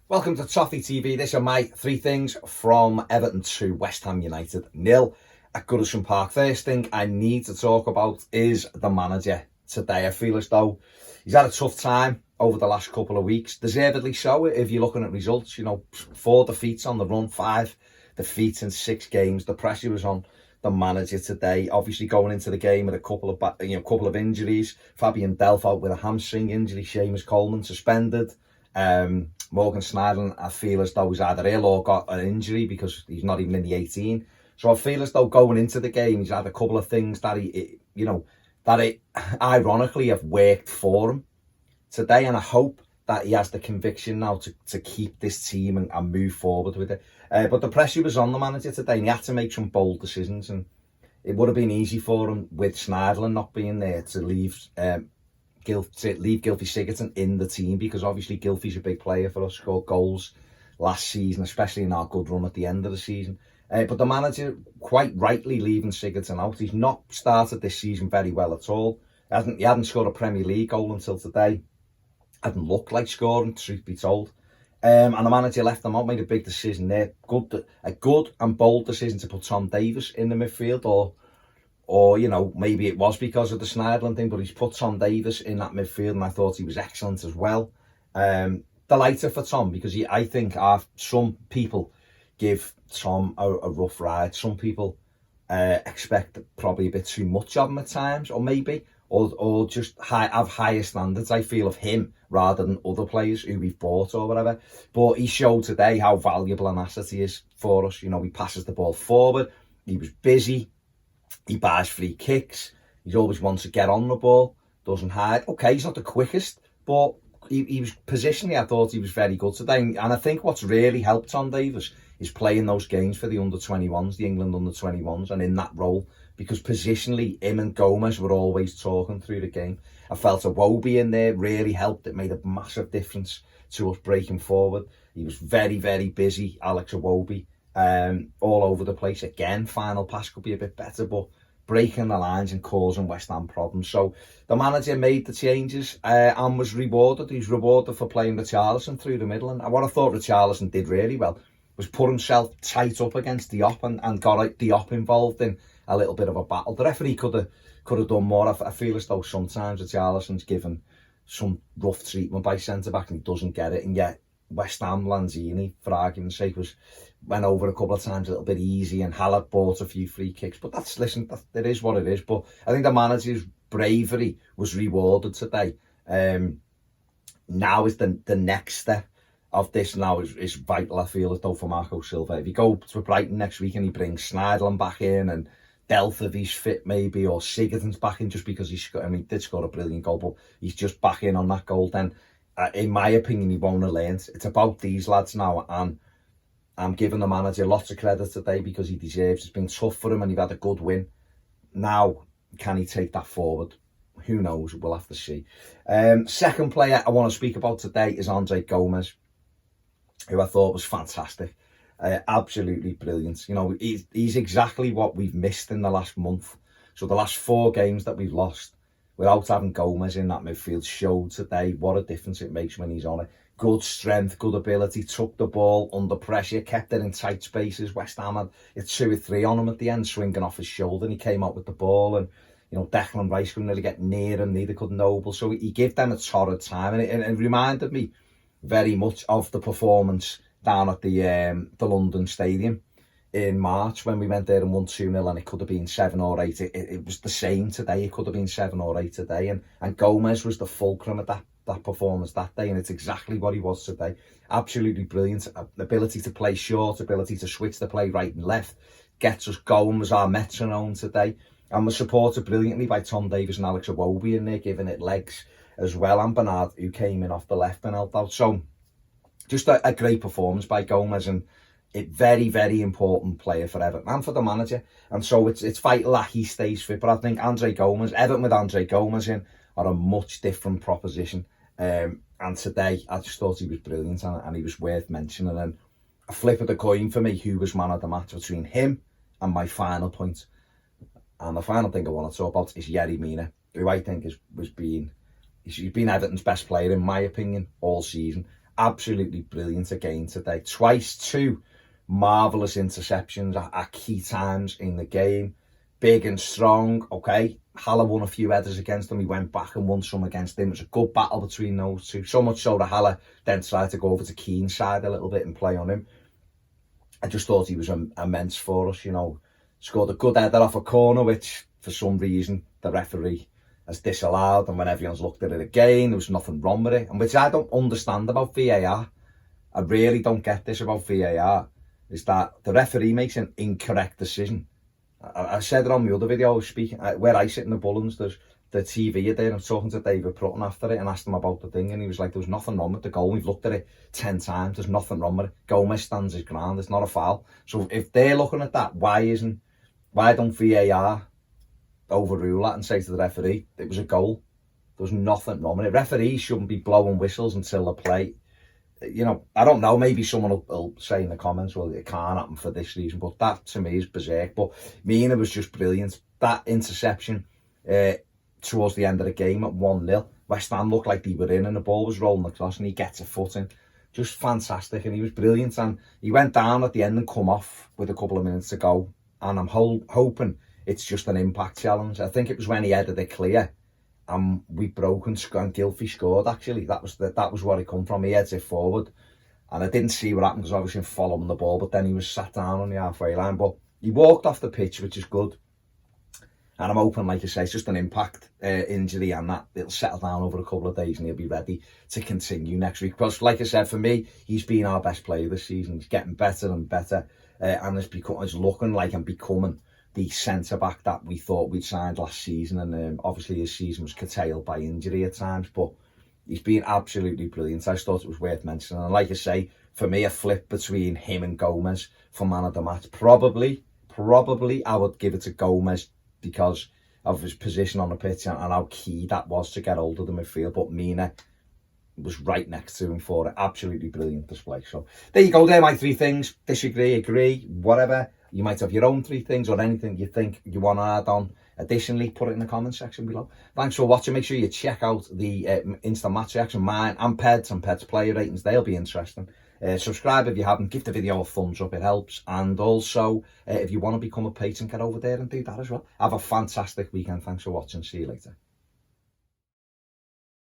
Welcome to Toffee TV. These are my three things from Everton to West Ham United 0 at Goodison Park. First thing I need to talk about is the manager today. I feel as though he's had a tough time over the last couple of weeks. Deservedly so, if you're looking at results. 4 defeats on the run, 5 defeats in 6 games. The pressure was on the manager today. Obviously going into the game with a couple of injuries. Fabian Delph out with a hamstring injury. Seamus Coleman suspended. Morgan Schneiderlin, I feel as though he's either ill or got an injury because he's not even in the 18. So I feel as though going into the game, he's had a couple of things that ironically have worked for him today. And I hope that he has the conviction now to keep this team and move forward with it. But the pressure was on the manager today and he had to make some bold decisions. And it would have been easy for him with Schneiderlin not being there to leave Gylfi Sigurdsson in the team, because obviously Gylfi's a big player for us, scored goals last season, especially in our good run at the end of the season. But the manager quite rightly leaving Sigurdsson out. He's not started this season very well at all. He hadn't scored a Premier League goal until today. Hadn't looked like scoring, truth be told. And the manager left them out, made a big decision there. A good and bold decision to put Tom Davies in the midfield, or maybe it was because of the Schneiderlin thing, but he's put Tom Davies in that midfield and I thought he was excellent as well. Delighted for Tom, because I think some people give Tom a rough ride. Some people expect probably a bit too much of him at times, or maybe, or just have higher standards, I feel, of him rather than other players who we've bought or whatever. But he showed today how valuable an asset he is for us. He passes the ball forward. He was busy. He buys free kicks. He always wants to get on the ball. Doesn't hide. Okay, he's not the quickest, but he was positionally, I thought he was very good today. And I think what's really helped Tom Davies is playing those games for the under-21s, the England under-21s, and in that role, because positionally, him and Gomes were always talking through the game. I felt Iwobi in there really helped. It made a massive difference to us breaking forward. He was very, very busy, Alex Iwobi, all over the place. Again, final pass could be a bit better, but breaking the lines and causing West Ham problems. So the manager made the changes and was rewarded. He's rewarded for playing Richarlison through the middle. And what I thought Richarlison did really well was put himself tight up against Diop and got Diop involved in a little bit of a battle. The referee could have done more. I feel as though sometimes Richarlison's given some rough treatment by centre-back and he doesn't get it. And yet West Ham, Lanzini, for argument's sake, went over a couple of times a little bit easy, and Hallett bought a few free kicks. But it is what it is. But I think the manager's bravery was rewarded today. Now is the next step of this now is vital, I feel, as though, for Marco Silva. If you go to Brighton next week and he brings Schneiderlin back in and Delph if he's fit maybe, or Sigurdsson's back in just because he did score a brilliant goal, but he's just back in on that goal, then in my opinion he won't have learned. It's about these lads now, and I'm giving the manager lots of credit today because he deserves. It's been tough for him and he's had a good win. Now, can he take that forward? Who knows? We'll have to see. Second player I want to speak about today is Andre Gomes, who I thought was fantastic. Absolutely brilliant. He's exactly what we've missed in the last month. So the last 4 games that we've lost without having Gomes in that midfield showed today what a difference it makes when he's on it. Good strength, good ability, took the ball under pressure, kept it in tight spaces. West Ham had 2 or 3 on him at the end, swinging off his shoulder, and he came out with the ball, and Declan Rice couldn't really get near him, neither could Noble. So he gave them a torrid time, and it reminded me very much of the performance down at the London Stadium in March when we went there and won 2-0, and it could have been 7 or 8. It was the same today. It could have been 7 or 8 today, and Gomes was the fulcrum of that performance that day, and it's exactly what he was today. Absolutely brilliant. Ability to play short, ability to switch the play right and left, gets us going, was our metronome today, and was supported brilliantly by Tom Davies and Alex Iwobi in there, giving it legs as well, and Bernard, who came in off the left and helped out. So just a great performance by Gomes, and a very, very important player for Everton and for the manager. And so it's vital that he stays fit. But I think Everton with Andre Gomes in, are a much different proposition. And today, I just thought he was brilliant, and he was worth mentioning. And a flip of the coin for me, who was man of the match between him and my final point. And the final thing I want to talk about is Yerry Mina, who I think he's been Everton's best player, in my opinion, all season. absolutely brilliant again today. Twice, 2 marvellous interceptions at key times in the game. Big and strong, okay. Haller won a few headers against him. He went back and won some against him. It was a good battle between those two. So much so that Haller then tried to go over to Keane's side a little bit and play on him. I just thought he was immense for us, you know. Scored a good header off a corner, which for some reason the referee has disallowed. And when everyone's looked at it again, there was nothing wrong with it. And which I don't understand about VAR. I really don't get this about VAR. Is that the referee makes an incorrect decision. I said it on the other video I was speaking, where I sit in the Bullens, there's the TV there. I'm talking to David Prutton after it and asked him about the thing, and he was like, there was nothing wrong with the goal. We've looked at it 10 times, there's nothing wrong with it. Gomes stands his ground, it's not a foul. So if they're looking at that, why don't VAR overrule that and say to the referee, it was a goal, there was nothing wrong with it. Referees shouldn't be blowing whistles until the play. You know, I don't know, maybe someone will say in the comments, well, it can't happen for this reason, but that to me is berserk. But Mina was just brilliant. That interception towards the end of the game at 1-0, West Ham looked like they were in and the ball was rolling across and he gets a foot in. Just fantastic, and he was brilliant. And he went down at the end and come off with a couple of minutes to go. And I'm hoping it's just an impact challenge. I think it was when he headed it clear. We broke and Gylfi scored, actually. That was where he come from. He heads it forward. And I didn't see what happened because obviously I'm following the ball, but then he was sat down on the halfway line. But he walked off the pitch, which is good. And I'm hoping, like I say, it's just an impact injury and that it'll settle down over a couple of days and he'll be ready to continue next week. Because, like I said, for me, he's been our best player this season. He's getting better and better. And it's looking like I'm becoming the centre-back that we thought we'd signed last season, and obviously his season was curtailed by injury at times, but he's been absolutely brilliant. I just thought it was worth mentioning, and like I say, for me, a flip between him and Gomes for man of the match. Probably I would give it to Gomes because of his position on the pitch and how key that was to get hold of the midfield, but Mina was right next to him for it. Absolutely brilliant display. So there you go, there are my 3 things. Disagree, agree, whatever. You might have your own 3 things or anything you think you want to add on. Additionally, put it in the comment section below. Thanks for watching. Make sure you check out the instant match reaction, mine and Ped's player ratings. They'll be interesting. Subscribe if you haven't. Give the video a thumbs up, it helps. And also, if you want to become a patron, get over there and do that as well. Have a fantastic weekend. Thanks for watching. See you later.